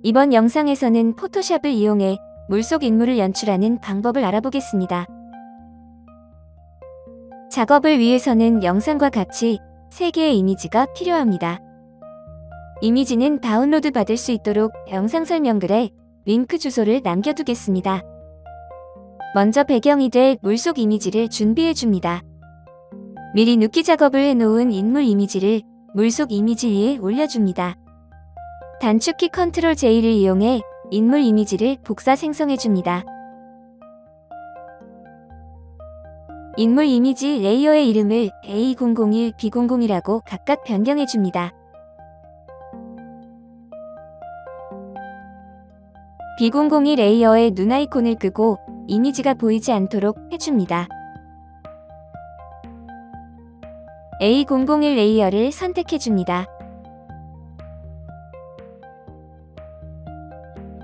이번 영상에서는 포토샵을 이용해 물속 인물을 연출하는 방법을 알아보겠습니다. 작업을 위해서는 영상과 같이 3개의 이미지가 필요합니다. 이미지는 다운로드 받을 수 있도록 영상 설명글에 링크 주소를 남겨두겠습니다. 먼저 배경이 될 물속 이미지를 준비해줍니다. 미리 눕기 작업을 해놓은 인물 이미지를 물속 이미지 위에 올려줍니다. 단축키 컨트롤 J를 이용해 인물 이미지를 복사 생성해줍니다. 인물 이미지 레이어의 이름을 A001, B001이라고 각각 변경해줍니다. B001 레이어의 눈 아이콘을 끄고 이미지가 보이지 않도록 해줍니다. A001 레이어를 선택해줍니다.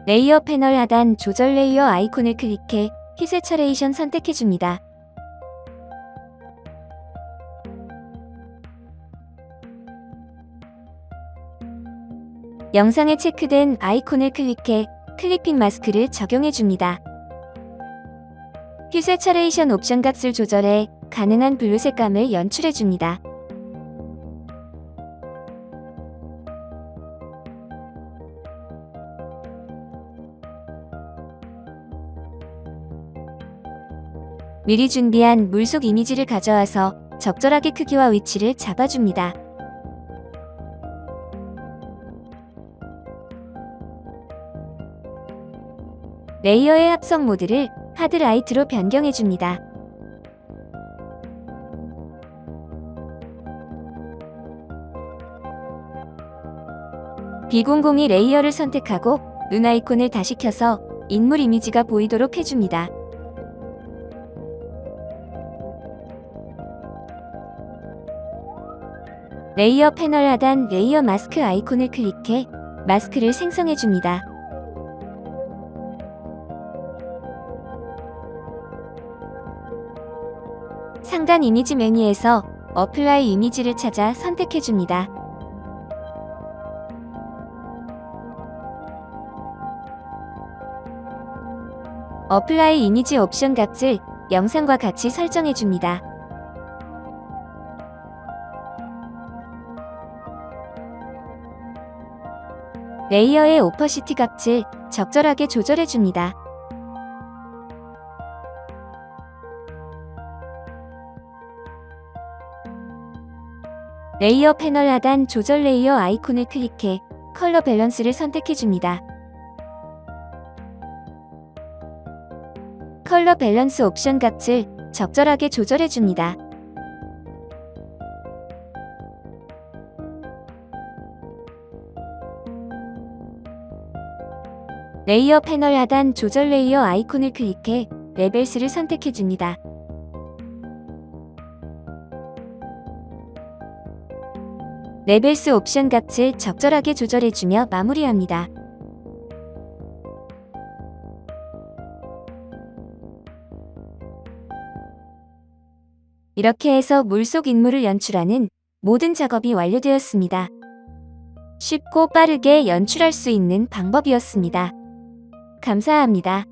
레이어 패널 하단 조절 레이어 아이콘을 클릭해 휘 세처레이션 선택해줍니다. 영상에 체크된 아이콘을 클릭해 클리핑 마스크를 적용해줍니다. 휘 세처레이션 옵션 값을 조절해 가능한 블루 색감을 연출해줍니다. 미리 준비한 물속 이미지를 가져와서 적절하게 크기와 위치를 잡아줍니다. 레이어의 합성 모드를 하드라이트로 변경해줍니다. B002 레이어를 선택하고 눈 아이콘을 다시 켜서 인물 이미지가 보이도록 해줍니다. 레이어 패널 하단 레이어 마스크 아이콘을 클릭해 마스크를 생성해줍니다. 상단 이미지 메뉴에서 어플라이 이미지를 찾아 선택해줍니다. 어플라이 이미지 옵션 값을 영상과 같이 설정해줍니다. 레이어의 오퍼시티 값을 적절하게 조절해줍니다. 레이어 패널 하단 조절 레이어 아이콘을 클릭해 컬러 밸런스를 선택해줍니다. 컬러 밸런스 옵션 값을 적절하게 조절해줍니다. 레이어 패널 하단 조절 레이어 아이콘을 클릭해 레벨스를 선택해줍니다. 레벨스 옵션 값을 적절하게 조절해주며 마무리합니다. 이렇게 해서 물속 인물을 연출하는 모든 작업이 완료되었습니다. 쉽고 빠르게 연출할 수 있는 방법이었습니다. 감사합니다.